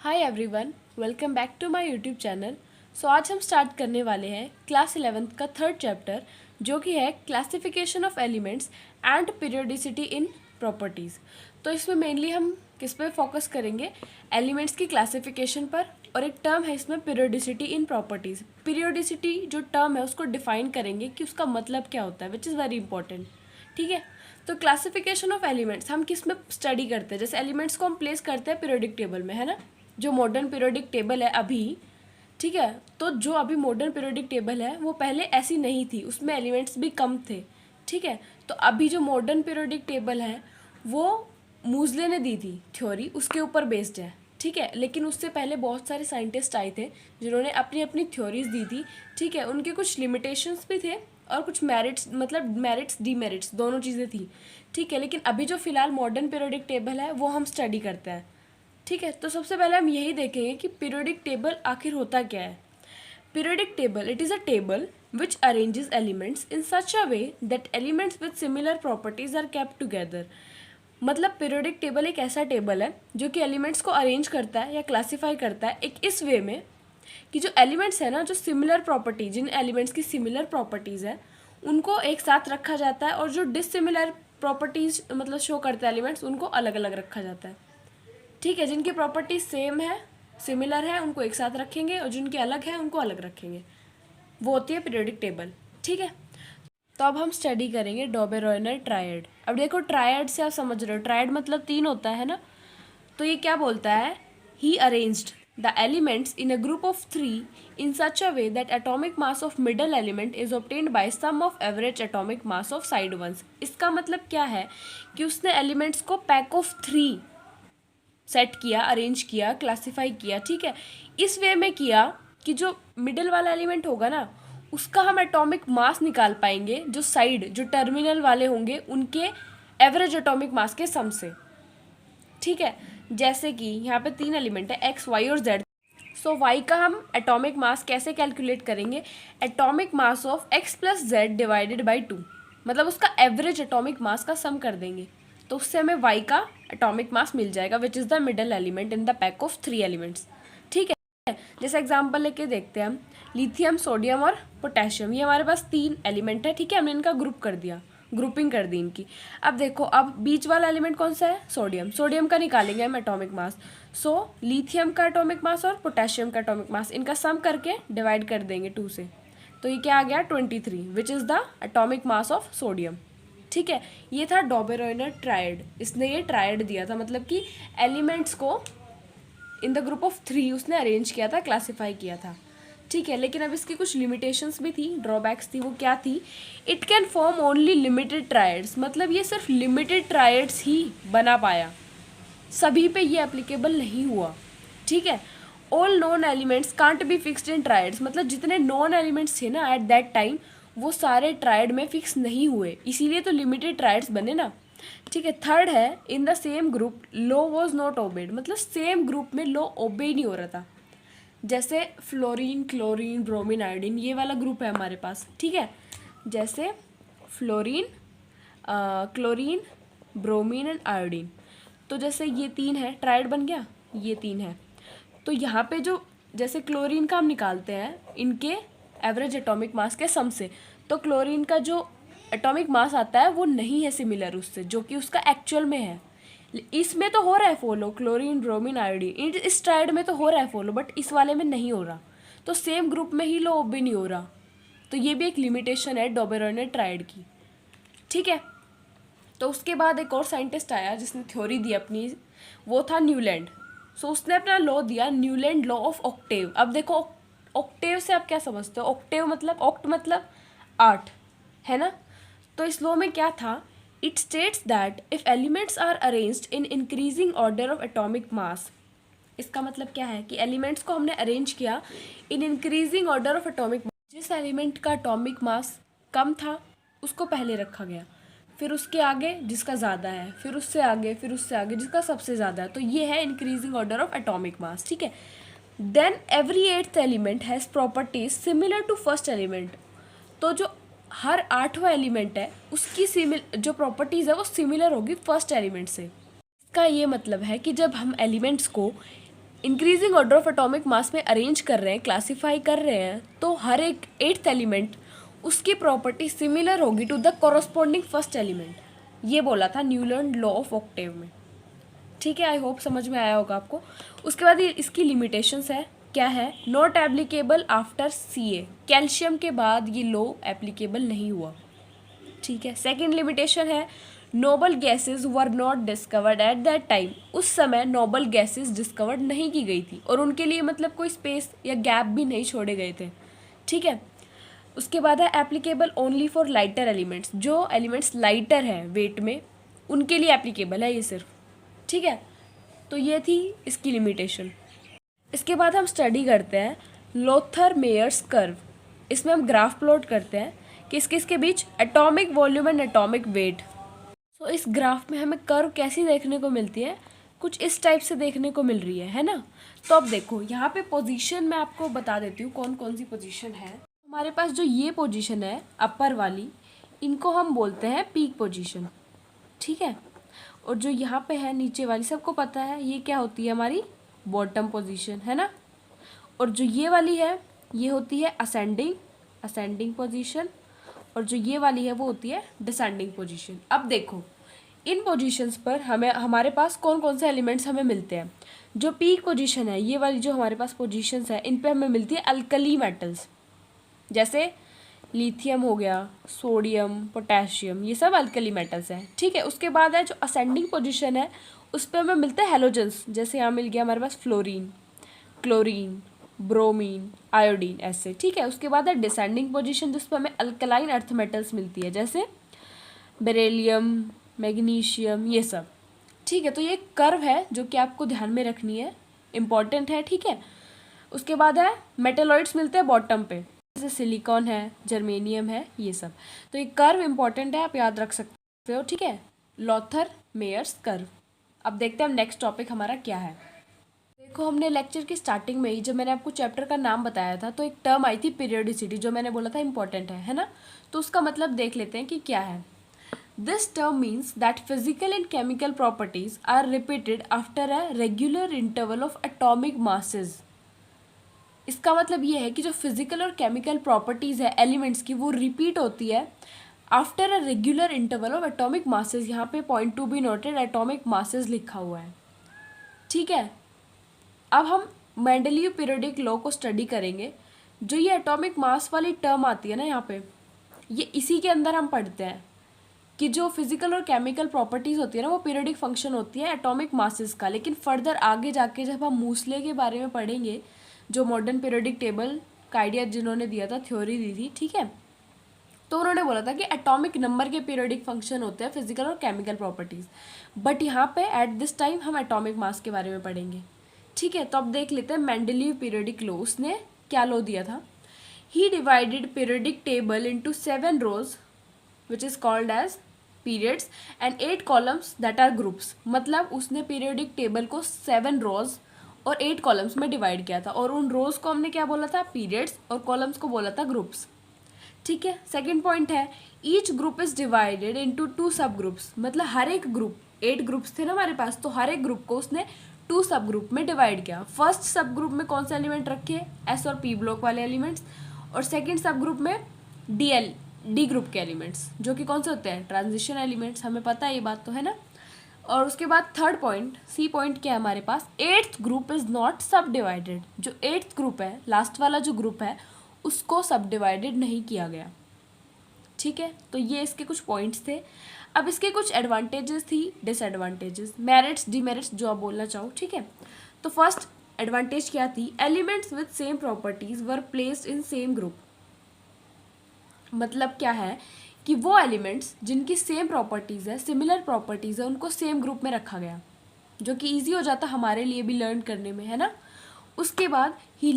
Hi everyone, welcome back to my YouTube channel. आज हम start करने वाले हैं क्लास 11th का थर्ड चैप्टर, जो कि है classification of elements and periodicity in properties. तो इसमें मेनली हम किस पे फोकस करेंगे? एलिमेंट्स की क्लासिफिकेशन पर, और एक टर्म है इसमें पीरियोडिसिटी इन प्रॉपर्टीज़। पीरियोडिसिटी जो टर्म है उसको डिफाइन करेंगे कि उसका मतलब क्या होता है, विच इज़ वेरी इंपॉर्टेंट। ठीक है, तो क्लासिफिकेशन ऑफ एलिमेंट्स हम किस में स्टडी करते हैं? जैसे एलिमेंट्स को हम प्लेस करते हैं पीरियोडिक टेबल में, है ना। जो मॉडर्न पीरियोडिक टेबल है अभी, ठीक है, तो जो अभी मॉडर्न पीरियोडिक टेबल है वो पहले ऐसी नहीं थी, उसमें एलिमेंट्स भी कम थे। ठीक है, तो अभी जो मॉडर्न पीरियोडिक टेबल है वो मूजले ने दी थी थ्योरी, उसके ऊपर बेस्ड है। ठीक है, लेकिन उससे पहले बहुत सारे साइंटिस्ट आए थे जिन्होंने अपनी अपनी थ्योरीज दी थी। ठीक है, उनके कुछ लिमिटेशंस भी थे और कुछ मेरिट्स, मतलब मेरिट्स डीमेरिट्स दोनों चीज़ें थी। ठीक है, लेकिन अभी जो फिलहाल मॉडर्न पीरियोडिक टेबल है वो हम स्टडी करते हैं। ठीक है, तो सबसे पहले हम यही देखेंगे कि पीरियोडिक टेबल आखिर होता क्या है। Periodic table, it is a table which arranges elements in such a way that elements with similar properties are kept together. मतलब पीरियोडिक टेबल एक ऐसा टेबल है जो कि एलिमेंट्स को अरेंज करता है या क्लासीफाई करता है एक इस वे में कि जो एलिमेंट्स है ना, जो सिमिलर प्रॉपर्टी, जिन एलिमेंट्स की सिमिलर प्रॉपर्टीज़ है उनको एक साथ रखा जाता है, और जो डिसिमिलर प्रॉपर्टीज मतलब शो करते हैं एलिमेंट्स, उनको अलग अलग रखा जाता है। ठीक है, जिनकी प्रॉपर्टी सेम है, सिमिलर है, उनको एक साथ रखेंगे, और जिनकी अलग है उनको अलग रखेंगे। वो होती है पीरियोडिक टेबल। ठीक है, तो अब हम स्टडी करेंगे डॉबेरॉयनर ट्रायड। अब देखो, ट्रायड से आप समझ रहे हो, ट्रायड मतलब तीन होता है ना। तो ये क्या बोलता है? He arranged the elements in a group of 3 in such a way that atomic mass of middle element is obtained by sum of average atomic mass of side ones. इसका मतलब क्या है कि उसने एलिमेंट्स को पैक ऑफ 3 सेट किया, arrange किया, classify किया। ठीक है, इस वे में किया कि जो मिडिल वाला एलिमेंट होगा ना, उसका हम एटॉमिक मास निकाल पाएंगे जो साइड, जो टर्मिनल वाले होंगे, उनके एवरेज एटॉमिक मास के सम से। ठीक है, जैसे कि यहाँ पे 3 एलिमेंट है, एक्स, वाई और जेड। सो वाई का हम एटॉमिक मास कैसे कैलकुलेट करेंगे? Atomic mass of x plus Z divided by 2, मतलब उसका एवरेज एटॉमिक मास का सम कर देंगे, तो उससे हमें वाई का एटॉमिक मास मिल जाएगा, which is the middle element in the pack of 3 elements. ठीक है, जैसे एग्जाम्पल लेके देखते हैं हम, लिथियम, सोडियम और पोटेशियम, ये हमारे पास 3 एलिमेंट है। ठीक है, हमने इनका ग्रुप कर दिया, ग्रुपिंग कर दी इनकी। अब देखो, अब बीच वाला एलिमेंट कौन सा है? सोडियम। सोडियम का निकालेंगे हम एटॉमिक मास। सो लिथियम का एटॉमिक मास और पोटेशियम का एटॉमिक मास, इनका सम करके डिवाइड कर देंगे 2 से, तो ये क्या आ गया? 23, which is the atomic mass of sodium. ठीक है, ये था डॉबेरॉयनर ट्रायड। इसने ये ट्रायड दिया था, मतलब कि एलिमेंट्स को इन द ग्रुप ऑफ 3 उसने अरेंज किया था, क्लासीफाई किया था। ठीक है, लेकिन अब इसकी कुछ लिमिटेशंस भी थी, ड्रॉबैक्स थी। वो क्या थी? It can form only limited triads, मतलब ये सिर्फ लिमिटेड ट्रायड्स ही बना पाया, सभी पे ये एप्लीकेबल नहीं हुआ। ठीक है, all non elements can't be fixed in triads, मतलब जितने नॉन एलिमेंट्स थे ना एट दैट टाइम, वो सारे ट्रायड में फिक्स नहीं हुए, इसीलिए तो लिमिटेड ट्रायड्स बने ना। ठीक है, थर्ड है, in the same group law was not obeyed, मतलब सेम ग्रुप में लो ओबे नहीं हो रहा था। जैसे फ्लोरीन, क्लोरीन, ब्रोमीन, आयोडीन, ये वाला ग्रुप है हमारे पास। ठीक है, जैसे fluorine, chlorine, bromine and iodine, तो जैसे ये 3 है, ट्रायड बन गया, ये 3 है। तो यहाँ पे जो, जैसे क्लोरीन का हम निकालते हैं इनके एवरेज एटॉमिक मास के सम से, तो क्लोरीन का जो एटॉमिक मास आता है वो नहीं है सिमिलर उससे, जो कि उसका एक्चुअल में है। इसमें तो हो रहा है फॉलो, क्लोरीन, ब्रोमीन, आयोडीन, इस ट्रायड में तो हो रहा है फॉलो, बट इस वाले में नहीं हो रहा, तो सेम ग्रुप में ही लो भी नहीं हो रहा। तो ये भी एक लिमिटेशन है डॉबेरॉयनर ट्रायड की। ठीक है, तो उसके बाद एक और साइंटिस्ट आया जिसने थ्योरी दी अपनी, वो था न्यूलैंड। सो उसने अपना लॉ दिया, न्यूलैंड लॉ ऑफ ऑक्टेव। अब देखो, ऑक्टेव से आप क्या समझते हो? ऑक्टेव मतलब, ऑक्ट मतलब 8, है ना। तो इस लॉ में क्या था? It states that if elements are arranged in increasing order of atomic mass, इसका मतलब क्या है कि एलिमेंट्स को हमने अरेंज किया इन इंक्रीजिंग ऑर्डर ऑफ एटॉमिक मास। जिस एलिमेंट का एटॉमिक मास कम था उसको पहले रखा गया, फिर उसके आगे जिसका ज़्यादा है, फिर उससे आगे, फिर उससे आगे जिसका सबसे ज़्यादा है, तो ये है increasing order of atomic mass. ठीक है, then every 8th element has properties similar to first element, तो जो हर 8वां एलिमेंट है उसकी जो प्रॉपर्टीज़ है वो सिमिलर होगी फर्स्ट एलिमेंट से। इसका ये मतलब है कि जब हम एलिमेंट्स को इंक्रीजिंग ऑर्डर ऑफ एटॉमिक मास में अरेंज कर रहे हैं, क्लासीफाई कर रहे हैं, तो हर एक 8th एलिमेंट उसकी प्रॉपर्टी सिमिलर होगी to the corresponding first element. ये बोला था न्यूलैंड लॉ ऑफ ऑक्टेव में। ठीक है, आई होप समझ में आया होगा आपको। उसके बाद ये इसकी लिमिटेशंस है, क्या है, not applicable after Ca। Calcium के बाद ये लॉ एप्लीकेबल नहीं हुआ। ठीक है। सेकेंड लिमिटेशन है, noble gases were not discovered at that time. उस समय नोबल गैसेज डिस्कवर्ड नहीं की गई थी और उनके लिए मतलब कोई स्पेस या गैप भी नहीं छोड़े गए थे। ठीक है। उसके बाद है applicable only for lighter elements. जो एलिमेंट्स लाइटर हैं वेट में, उनके लिए एप्लीकेबल है ये सिर्फ। ठीक है, तो ये थी इसकी लिमिटेशन। इसके बाद हम स्टडी करते हैं लोथर मेयर्स कर्व। इसमें हम ग्राफ प्लॉट करते हैं किस किस के बीच, atomic volume and atomic weight. तो इस ग्राफ में हमें कर्व कैसी देखने को मिलती है, कुछ इस टाइप से देखने को मिल रही है ना। तो अब देखो यहाँ पे पोजीशन मैं आपको बता देती हूँ कौन कौन सी पोजीशन है। हमारे पास जो ये पोजीशन है अपर वाली, इनको हम बोलते हैं पीक पोजीशन। ठीक है। और जो यहाँ पे है नीचे वाली, सबको पता है ये क्या होती है, हमारी बॉटम पोजीशन है ना। और जो ये वाली है ये होती है असेंडिंग पोजीशन, और जो ये वाली है वो होती है डिसेंडिंग पोजीशन। अब देखो इन पोजीशंस पर हमारे पास कौन कौन से एलिमेंट्स हमें मिलते हैं। जो पीक पोजीशन है, ये वाली जो हमारे पास पोजीशंस है, इन पे हमें मिलती है अल्कली मेटल्स, जैसे लिथियम हो गया, सोडियम, पोटेशियम, ये सब अल्कली मेटल्स हैं। ठीक है। उसके बाद है जो असेंडिंग पोजीशन है, उस पर हमें मिलते हैं हेलोजन्स, जैसे यहाँ मिल गया हमारे पास फ्लोरीन, क्लोरीन, ब्रोमीन, आयोडीन, ऐसे। ठीक है। उसके बाद है डिसेंडिंग पोजीशन, जिस पर हमें अल्कलाइन अर्थ मेटल्स मिलती है, जैसे बेरिलियम, मैग्नीशियम, ये सब। ठीक है। तो ये कर्व है जो कि आपको ध्यान में रखनी है, इम्पॉर्टेंट है। ठीक है। उसके बाद है मेटेलॉइड्स मिलते हैं बॉटम पे, जैसे सिलिकॉन है, जर्मेनियम है, ये सब। तो ये कर्व इंपॉर्टेंट है, आप याद रख सकते हो। ठीक है। Lothar Meyer's curve. अब देखते हैं हम नेक्स्ट टॉपिक हमारा क्या है। देखो हमने लेक्चर की स्टार्टिंग में ही जब मैंने आपको चैप्टर का नाम बताया था, तो एक टर्म आई थी पीरियोडिसिटी, जो मैंने बोला था इंपॉर्टेंट है ना। तो उसका मतलब देख लेते हैं कि क्या है। This term means that physical and chemical properties are repeated after a regular interval of atomic masses. इसका मतलब ये है कि जो फिजिकल और केमिकल प्रॉपर्टीज़ है एलिमेंट्स की, वो रिपीट होती है after a regular interval of atomic masses. यहाँ पे point to be noted, atomic masses लिखा हुआ है। ठीक है। अब हम मेंडलीव पीरियोडिक लॉ को स्टडी करेंगे। जो ये एटॉमिक मास वाली टर्म आती है ना यहाँ पे, ये इसी के अंदर हम पढ़ते हैं कि जो फिजिकल और केमिकल प्रॉपर्टीज़ होती है ना, वो पीरियोडिक फंक्शन होती है एटॉमिक मासेस का। लेकिन फर्दर आगे जाके जब हम मूसले के बारे में पढ़ेंगे, जो मॉडर्न पीरियोडिक टेबल का आइडिया जिन्होंने दिया था, थ्योरी दी थी, ठीक है, तो उन्होंने बोला था कि एटॉमिक नंबर के पीरियोडिक फंक्शन होते हैं फिजिकल और केमिकल प्रॉपर्टीज़। बट यहाँ पे एट दिस टाइम हम एटॉमिक मास के बारे में पढ़ेंगे। ठीक है। तो अब देख लेते हैं मेंडलीव पीरियोडिक लॉ, उसने क्या लॉ दिया था। He divided periodic table into 7 rows which is called as periods and 8 columns that are groups. मतलब उसने पीरियोडिक टेबल को 7 rows और 8 कॉलम्स में डिवाइड किया था, और उन रोज को हमने क्या बोला था, पीरियड्स, और कॉलम्स को बोला था ग्रुप्स। ठीक है। सेकंड पॉइंट है, each group is divided into 2 सब ग्रुप्स। मतलब हर एक ग्रुप, 8 ग्रुप्स थे ना हमारे पास, तो हर एक ग्रुप को उसने 2 सब ग्रुप में डिवाइड किया। फर्स्ट सब ग्रुप में कौन सा एलिमेंट रखे, एस और पी ब्लॉक वाले एलिमेंट्स, और सेकेंड सब ग्रुप में डी ग्रुप के एलिमेंट्स, जो कि कौन से होते हैं, ट्रांजिशन एलिमेंट्स। हमें पता है ये बात तो, है ना। और उसके बाद थर्ड पॉइंट, सी पॉइंट, क्या है हमारे पास, 8th ग्रुप इज नॉट सब डिवाइडेड। जो 8th ग्रुप है, लास्ट वाला जो ग्रुप है, उसको सब डिवाइडेड नहीं किया गया। ठीक है। तो ये इसके कुछ पॉइंट्स थे। अब इसके कुछ एडवांटेजेस थी, डिसएडवांटेजेस, मेरिट्स, डीमेरिट्स, जो आप बोलना चाहो। ठीक है। तो फर्स्ट एडवांटेज क्या थी, elements with same properties were placed in same group. मतलब क्या है कि वो एलिमेंट्स जिनकी सेम प्रॉपर्टीज़ है, सिमिलर प्रॉपर्टीज़ है, उनको सेम ग्रुप में रखा गया, जो कि ईजी हो जाता हमारे लिए भी लर्न करने में, है ना। उसके बाद he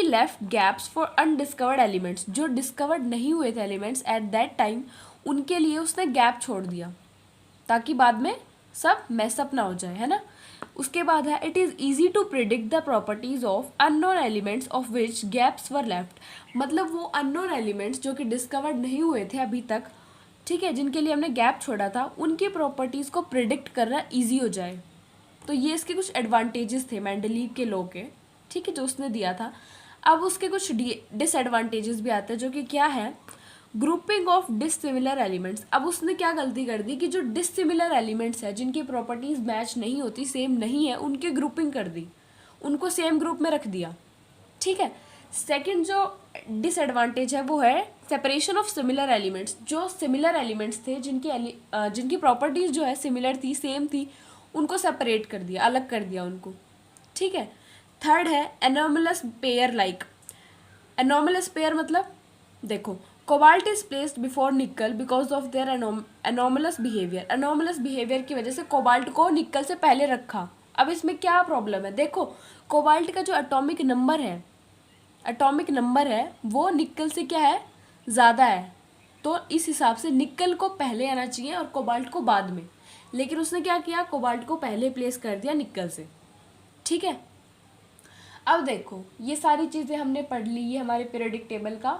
left gaps for undiscovered elements. जो डिस्कवर्ड नहीं हुए the elements at that time, उनके लिए उसने गैप छोड़ दिया, ताकि बाद में सब मैसअप ना हो जाए, है ना। उसके बाद है, it is easy to predict the properties of unknown elements of which gaps were left. मतलब वो अननोन एलिमेंट्स जो कि डिस्कवर्ड नहीं हुए थे अभी तक, ठीक है, जिनके लिए हमने गैप छोड़ा था, उनकी प्रॉपर्टीज़ को प्रिडिक्ट करना ईजी हो जाए। तो ये इसके कुछ एडवांटेजेस थे मेंडलीव के लॉ के, ठीक है, जो उसने दिया था। अब उसके कुछ डिसएडवांटेजेस भी आते हैं, जो कि क्या है, ग्रुपिंग ऑफ डिसिमिलर एलिमेंट्स। अब उसने क्या गलती कर दी कि जो डिसिमिलर एलिमेंट्स है, जिनकी प्रॉपर्टीज मैच नहीं होती, सेम नहीं है, उनकी ग्रुपिंग कर दी, उनको सेम ग्रुप में रख दिया, ठीक है। सेकंड जो डिसएडवांटेज है वो है सेपरेशन ऑफ सिमिलर एलिमेंट्स। जो सिमिलर एलिमेंट्स थे, जिनकी प्रॉपर्टीज जो है सिमिलर थी, सेम थी, उनको सेपरेट कर दिया, अलग कर दिया उनको, ठीक है। थर्ड है anomalous pair like. Anomalous pair मतलब देखो, कोबाल्ट इज प्लेस्ड बिफोर निकल because of their anomalous behaviour. Anomalous behaviour की वजह से कोबाल्ट को निकल से पहले रखा। अब इसमें क्या प्रॉब्लम है, देखो कोबाल्ट का जो एटॉमिक नंबर है वो निकल से क्या है, ज़्यादा है, तो इस हिसाब से निकल को पहले आना चाहिए और कोबाल्ट को बाद में, लेकिन उसने क्या किया, कोबाल्ट को पहले प्लेस कर दिया निकल से, ठीक है। अब देखो ये सारी चीज़ें हमने पढ़ ली, ये हमारे पीरियोडिक टेबल का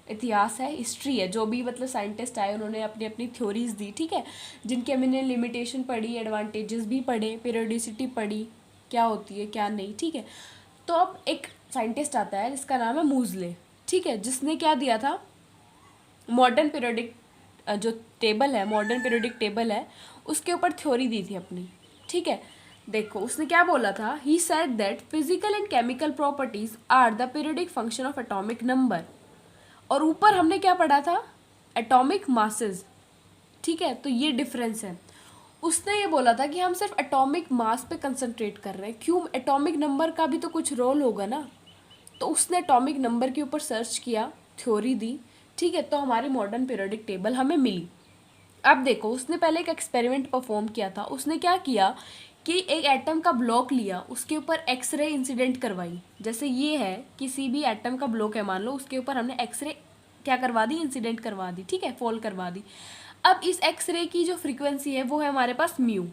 इतिहास है, हिस्ट्री है। जो भी मतलब साइंटिस्ट आए उन्होंने अपनी अपनी थ्योरीज दी, ठीक है, जिनके हमने लिमिटेशन पढ़ी, एडवांटेजेस भी पढ़े, पीरियोडिसिटी पढ़ी, क्या होती है क्या नहीं, ठीक है। तो अब एक साइंटिस्ट आता है जिसका नाम है मूजले, ठीक है, जिसने क्या दिया था, मॉडर्न पीरियोडिक जो टेबल है, मॉडर्न पीरियोडिक टेबल है, उसके ऊपर थ्योरी दी थी अपनी, ठीक है। देखो उसने क्या बोला था, he said that physical and chemical properties are the periodic function of atomic number. और ऊपर हमने क्या पढ़ा था, एटॉमिक मासेस, ठीक है, तो ये डिफरेंस है। उसने ये बोला था कि हम सिर्फ एटॉमिक मास पे कंसंट्रेट कर रहे हैं, क्यों, एटॉमिक नंबर का भी तो कुछ रोल होगा ना। तो उसने एटॉमिक नंबर के ऊपर सर्च किया, थ्योरी दी, ठीक है, तो हमारी मॉडर्न पीरियोडिक टेबल हमें मिली। अब देखो उसने पहले एक एक्सपेरिमेंट परफॉर्म किया था। उसने क्या किया कि एक एटम का ब्लॉक लिया, उसके ऊपर एक्सरे इंसिडेंट करवाई। जैसे ये है, किसी भी एटम का ब्लॉक है मान लो, उसके ऊपर हमने एक्सरे क्या करवा दी, इंसिडेंट करवा दी, ठीक है, फॉल करवा दी। अब इस एक्सरे की जो फ्रीक्वेंसी है वो है हमारे पास म्यू,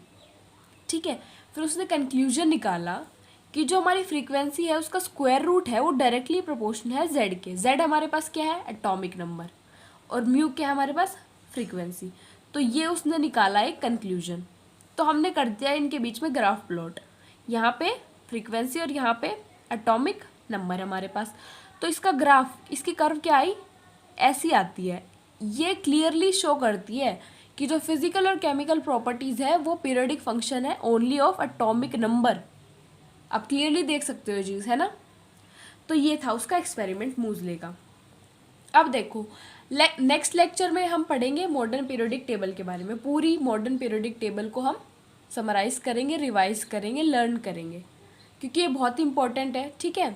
ठीक है। फिर उसने कंक्लूजन निकाला कि जो हमारी फ्रीक्वेंसी है उसका स्क्वायर रूट है वो डायरेक्टली प्रोपोर्शनल है जेड के। जेड हमारे पास क्या है, एटॉमिक नंबर, और म्यू क्या है हमारे पास, फ्रीक्वेंसी। तो ये उसने निकाला एक कंक्लूजन। तो हमने कर दिया इनके बीच में ग्राफ प्लॉट, यहाँ पे फ्रीक्वेंसी और यहाँ पे एटॉमिक नंबर है हमारे पास। तो इसका ग्राफ, इसकी कर्व क्या आई, ऐसी आती है। ये क्लियरली शो करती है कि जो फिजिकल और केमिकल प्रॉपर्टीज़ है वो पीरियोडिक फंक्शन है ओनली ऑफ एटॉमिक नंबर। आप क्लियरली देख सकते हो ये चीज़, है ना। तो ये था उसका एक्सपेरिमेंट मूजले का। अब देखो नेक्स्ट लेक्चर में हम पढ़ेंगे मॉडर्न पीरियोडिक टेबल के बारे में। पूरी मॉडर्न पीरियोडिक टेबल को हम समराइज़ करेंगे, रिवाइज करेंगे, लर्न करेंगे, क्योंकि ये बहुत ही इंपॉर्टेंट है, ठीक है।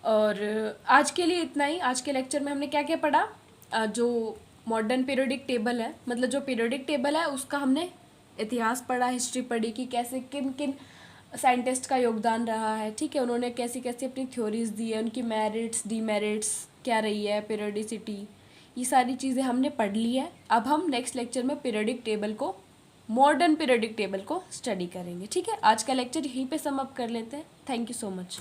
और आज के लिए इतना ही। आज के लेक्चर में हमने क्या क्या पढ़ा, जो मॉडर्न पीरियोडिक टेबल है, मतलब जो पीरियोडिक टेबल है उसका हमने इतिहास पढ़ा, हिस्ट्री पढ़ी कि कैसे किन किन साइंटिस्ट का योगदान रहा है, ठीक है, उन्होंने कैसी कैसी अपनी थ्योरीज दी है, उनकी मेरिट्स डीमेरिट्स क्या रही है, पीरियोडिसिटी, ये सारी चीज़ें हमने पढ़ ली है। अब हम नेक्स्ट लेक्चर में पीरियोडिक टेबल को, मॉडर्न पीरियोडिक टेबल को स्टडी करेंगे, ठीक है। आज का लेक्चर यहीं पे सम अप कर लेते हैं। Thank you so much.